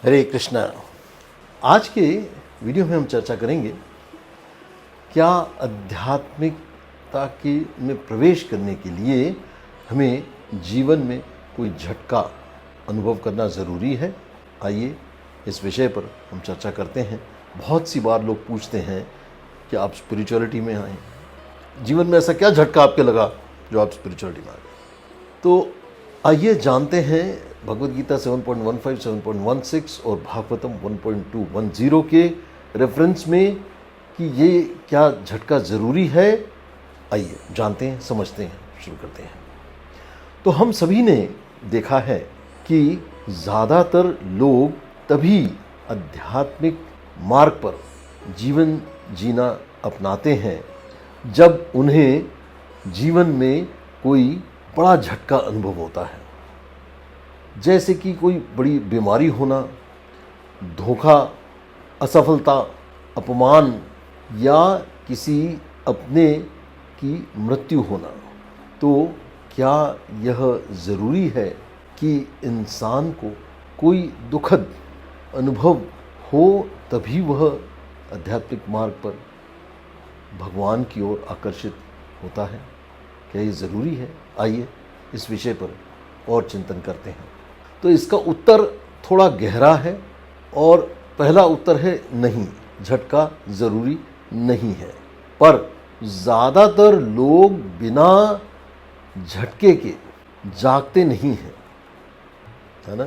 हरे कृष्णा। आज के वीडियो में हम चर्चा करेंगे क्या आध्यात्मिकता के में प्रवेश करने के लिए हमें जीवन में कोई झटका अनुभव करना ज़रूरी है। आइए इस विषय पर हम चर्चा करते हैं। बहुत सी बार लोग पूछते हैं कि आप स्पिरिचुअलिटी में आए, जीवन में ऐसा क्या झटका आपके लगा जो आप स्पिरिचुअलिटी में आ गए। तो आइए जानते हैं भगवद गीता 7.15, 7.16 और भागवतम 1.210 के रेफरेंस में कि ये क्या झटका ज़रूरी है। आइए जानते हैं, समझते हैं, शुरू करते हैं। तो हम सभी ने देखा है कि ज़्यादातर लोग तभी आध्यात्मिक मार्ग पर जीवन जीना अपनाते हैं जब उन्हें जीवन में कोई बड़ा झटका अनुभव होता है, जैसे कि कोई बड़ी बीमारी होना, धोखा, असफलता, अपमान या किसी अपने की मृत्यु होना। तो क्या यह ज़रूरी है कि इंसान को कोई दुखद अनुभव हो तभी वह आध्यात्मिक मार्ग पर भगवान की ओर आकर्षित होता है? क्या ये ज़रूरी है? आइए इस विषय पर और चिंतन करते हैं। तो इसका उत्तर थोड़ा गहरा है और पहला उत्तर है नहीं, झटका ज़रूरी नहीं है। पर ज़्यादातर लोग बिना झटके के जागते नहीं हैं, है ना।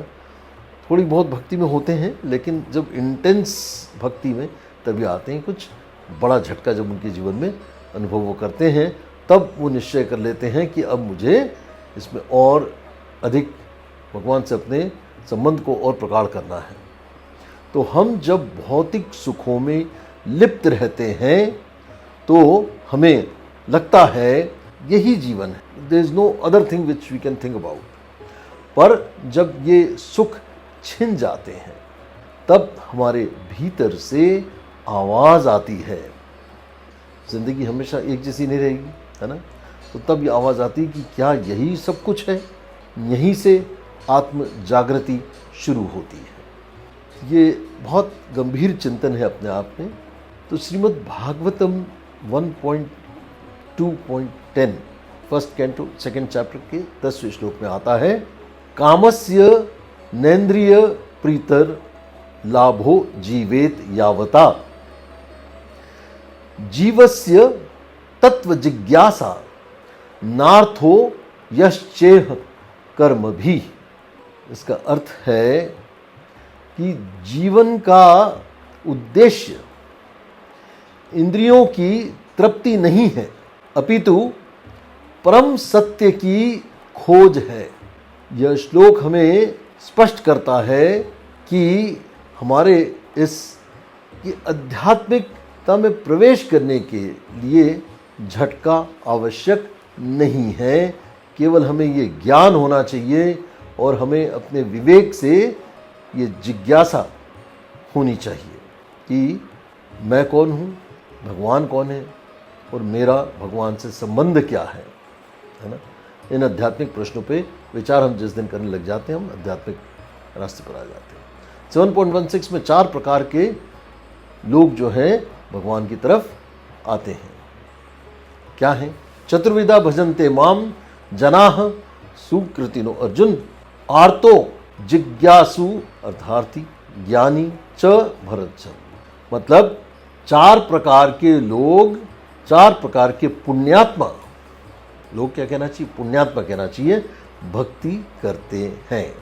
थोड़ी बहुत भक्ति में होते हैं, लेकिन जब इंटेंस भक्ति में तभी आते हैं कुछ बड़ा झटका। जब उनके जीवन में अनुभव वो करते हैं तब वो निश्चय कर लेते हैं कि अब मुझे इसमें और अधिक भगवान से अपने संबंध को और प्रगाढ़ करना है। तो हम जब भौतिक सुखों में लिप्त रहते हैं तो हमें लगता है यही जीवन है, there is no other thing which we can think about. पर जब ये सुख छिन जाते हैं तब हमारे भीतर से आवाज़ आती है। ज़िंदगी हमेशा एक जैसी नहीं रहेगी, है ना। तो तब ये आवाज़ आती है कि क्या यही सब कुछ है? यहीं से आत्म जागृति शुरू होती है। ये बहुत गंभीर चिंतन है अपने आप में। तो Shrimad Bhagavatam 1.2.10 first canto second chapter के 10वें श्लोक में आता है, कामस्य नेन्द्रिय प्रीतर लाभो जीवेत यावता जीवस्य तत्व जिज्ञासा नार्थो यश्चेह कर्म भी। इसका अर्थ है कि जीवन का उद्देश्य इंद्रियों की तृप्ति नहीं है, अपितु परम सत्य की खोज है। यह श्लोक हमें स्पष्ट करता है कि हमारे इस की आध्यात्मिकता में प्रवेश करने के लिए झटका आवश्यक नहीं है। केवल हमें ये ज्ञान होना चाहिए और हमें अपने विवेक से ये जिज्ञासा होनी चाहिए कि मैं कौन हूँ, भगवान कौन है और मेरा भगवान से संबंध क्या है ना। इन आध्यात्मिक प्रश्नों पे विचार हम जिस दिन करने लग जाते हैं, हम आध्यात्मिक रास्ते पर आ जाते हैं। 7.16 में 4 प्रकार के लोग जो हैं भगवान की तरफ आते हैं। क्या हैं? चतुर्विधा भजन्ते माम जनाः सुकृतिनो अर्जुन, आर्तो जिज्ञासु अर्थार्थी ज्ञानी च भरतचंद। मतलब 4 प्रकार के लोग, 4 प्रकार के पुण्यात्मा लोग, क्या कहना चाहिए? पुण्यात्मा कहना चाहिए, भक्ति करते हैं।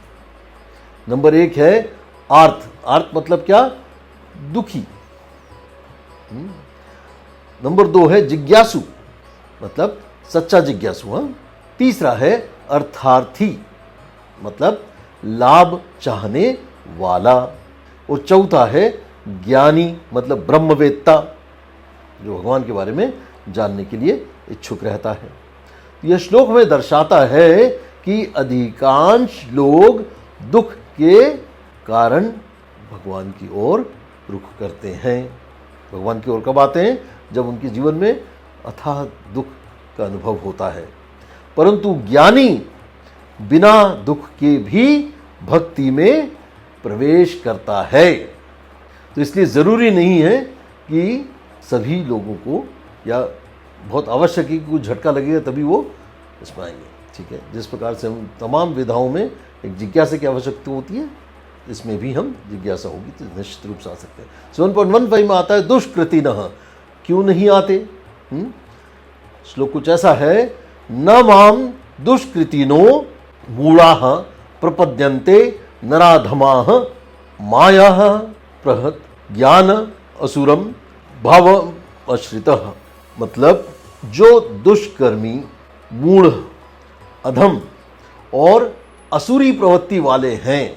नंबर 1 है आर्त। आर्त मतलब क्या? दुखी। नंबर 2 है जिज्ञासु, मतलब सच्चा जिज्ञासु। हाँ। तीसरा है अर्थार्थी, मतलब लाभ चाहने वाला। और चौथा है ज्ञानी, मतलब ब्रह्मवेत्ता, जो भगवान के बारे में जानने के लिए इच्छुक रहता है। यह श्लोक हमें दर्शाता है कि अधिकांश लोग दुख के कारण भगवान की ओर रुख करते हैं। भगवान की ओर कब आते हैं? जब उनके जीवन में अथाह दुख का अनुभव होता है। परंतु ज्ञानी बिना दुख के भी भक्ति में प्रवेश करता है। तो इसलिए ज़रूरी नहीं है कि सभी लोगों को, या बहुत आवश्यक है कि कुछ झटका लगेगा तभी वो इसमें आएंगे। ठीक है, जिस प्रकार से हम तमाम विधाओं में एक जिज्ञासा की आवश्यकता होती है, इसमें भी हम जिज्ञासा होगी तो निश्चित रूप से आ सकते हैं। 7.15 में आता है दुष्कृतिनः, क्यों नहीं आते? श्लोक कुछ ऐसा है, न माम दुष्कृतिनो मूढ़ाः प्रपद्यन्ते नराधमाः मायाः प्रहत ज्ञान असुरम भाव आश्रितः। मतलब जो दुष्कर्मी, मूढ़, अधम और असुरी प्रवृत्ति वाले हैं,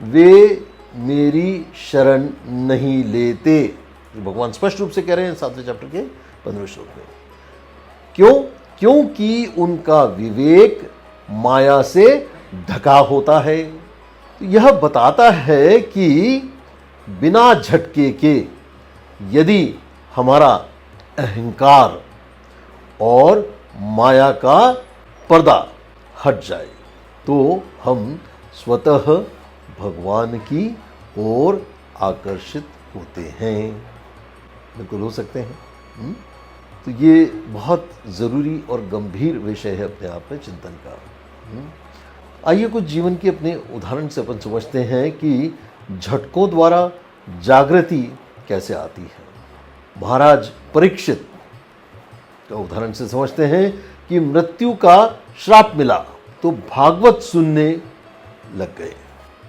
वे मेरी शरण नहीं लेते। भगवान स्पष्ट रूप से कह रहे हैं 7वें चैप्टर के 15वें श्लोक में। क्यों? क्योंकि उनका विवेक माया से ढका होता है। तो यह बताता है कि बिना झटके के यदि हमारा अहंकार और माया का पर्दा हट जाए तो हम स्वतः भगवान की ओर आकर्षित होते हैं। बिल्कुल हो सकते हैं। तो ये बहुत ज़रूरी और गंभीर विषय है अपने आप में चिंतन का। आइए कुछ जीवन के अपने उदाहरण से अपन समझते हैं कि झटकों द्वारा जागृति कैसे आती है। महाराज परीक्षित का उदाहरण से समझते हैं कि मृत्यु का श्राप मिला तो भागवत सुनने लग गए।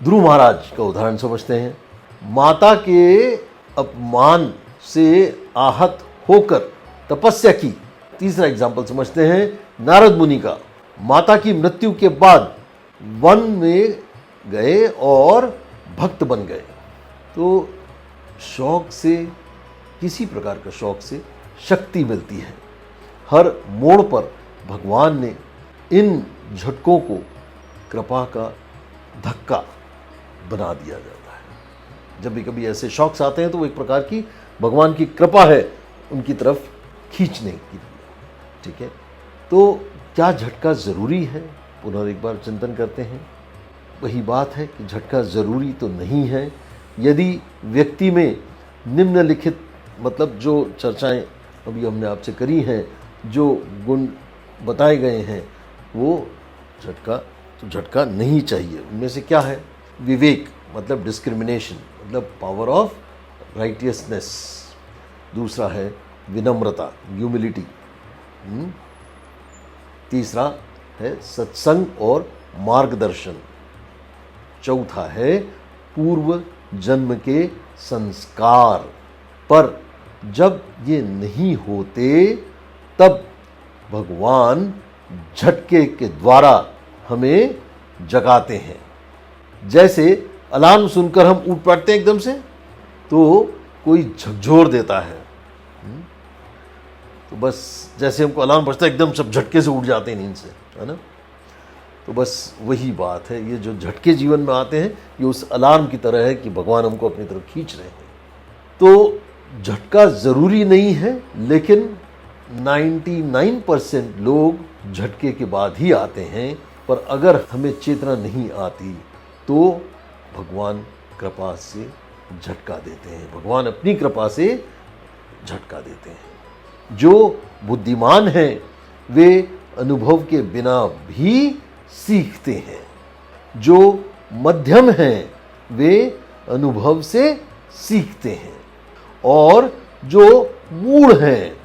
ध्रुव महाराज का उदाहरण समझते हैं, माता के अपमान से आहत होकर तपस्या की। तीसरा एग्जाम्पल समझते हैं नारद मुनि का, माता की मृत्यु के बाद वन में गए और भक्त बन गए। तो शौक से, किसी प्रकार का शौक से शक्ति मिलती है। हर मोड़ पर भगवान ने इन झटकों को कृपा का धक्का बना दिया जाता है। जब भी कभी ऐसे शौक्स आते हैं तो वो एक प्रकार की भगवान की कृपा है उनकी तरफ खींचने की। ठीक है, तो क्या झटका ज़रूरी है? पुनः एक बार चिंतन करते हैं। वही बात है कि झटका ज़रूरी तो नहीं है यदि व्यक्ति में निम्नलिखित, मतलब जो चर्चाएं अभी हमने आपसे करी हैं, जो गुण बताए गए हैं, वो झटका नहीं चाहिए। उनमें से क्या है? विवेक, मतलब डिस्क्रिमिनेशन, मतलब पावर ऑफ राइटियसनेस। दूसरा है विनम्रता, ह्यूमिलिटी। तीसरा है सत्संग और मार्गदर्शन। चौथा है पूर्व जन्म के संस्कार। पर जब ये नहीं होते तब भगवान झटके के द्वारा हमें जगाते हैं। जैसे अलार्म सुनकर हम उठ पड़ते हैं एकदम से, तो कोई झकझोर देता है। तो बस जैसे हमको अलार्म बजता है एकदम सब झटके से उठ जाते हैं नींद से, है ना। तो बस वही बात है, ये जो झटके जीवन में आते हैं ये उस अलार्म की तरह है कि भगवान हमको अपनी तरफ खींच रहे हैं। तो झटका ज़रूरी नहीं है, लेकिन 99% लोग झटके के बाद ही आते हैं। पर अगर हमें चेतना नहीं आती तो भगवान कृपा से झटका देते हैं। भगवान अपनी कृपा से झटका देते हैं। जो बुद्धिमान हैं वे अनुभव के बिना भी सीखते हैं। जो मध्यम हैं वे अनुभव से सीखते हैं। और जो मूढ़ हैं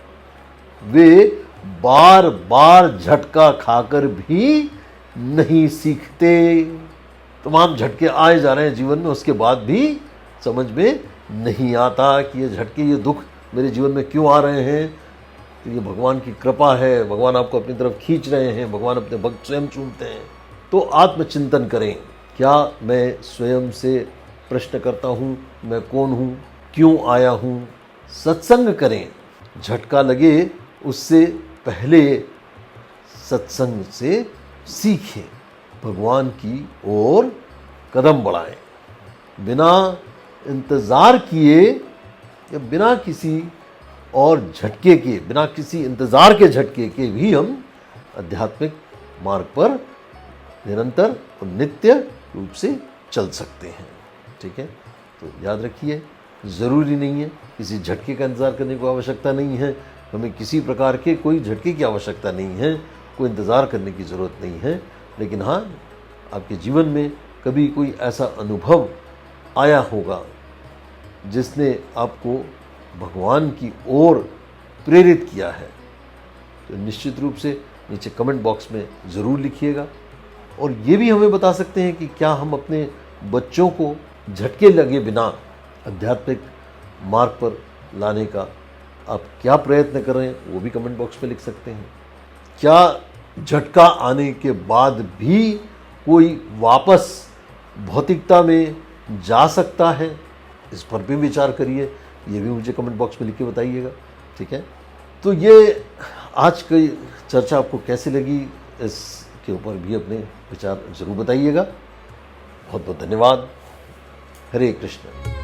वे बार बार झटका खाकर भी नहीं सीखते। तमाम झटके आए जा रहे हैं जीवन में, उसके बाद भी समझ में नहीं आता कि ये झटके, ये दुख मेरे जीवन में क्यों आ रहे हैं। तो ये भगवान की कृपा है, भगवान आपको अपनी तरफ खींच रहे हैं, भगवान अपने भक्त स्वयं चुनते हैं। तो आत्मचिंतन करें। क्या मैं स्वयं से प्रश्न करता हूँ, मैं कौन हूँ, क्यों आया हूँ। सत्संग करें। झटका लगे उससे पहले सत्संग से सीखें, भगवान की ओर कदम बढ़ाएं। बिना इंतज़ार किए या बिना किसी और झटके के, बिना किसी इंतज़ार के झटके के भी हम आध्यात्मिक मार्ग पर निरंतर और नित्य रूप से चल सकते हैं। ठीक है, तो याद रखिए, ज़रूरी नहीं है, किसी झटके का इंतज़ार करने को आवश्यकता नहीं है, हमें किसी प्रकार के कोई झटके की आवश्यकता नहीं है, कोई इंतज़ार करने की ज़रूरत नहीं है। लेकिन हाँ, आपके जीवन में कभी कोई ऐसा अनुभव आया होगा जिसने आपको भगवान की ओर प्रेरित किया है, तो निश्चित रूप से नीचे कमेंट बॉक्स में ज़रूर लिखिएगा। और ये भी हमें बता सकते हैं कि क्या हम अपने बच्चों को झटके लगे बिना आध्यात्मिक मार्ग पर लाने का आप क्या प्रयत्न कर रहे हैं, वो भी कमेंट बॉक्स में लिख सकते हैं। क्या झटका आने के बाद भी कोई वापस भौतिकता में जा सकता है, इस पर भी विचार करिए, ये भी मुझे कमेंट बॉक्स में लिख के बताइएगा, ठीक है। तो ये आज की चर्चा आपको कैसी लगी, इसके ऊपर भी अपने विचार ज़रूर बताइएगा। बहुत बहुत धन्यवाद। हरे कृष्ण।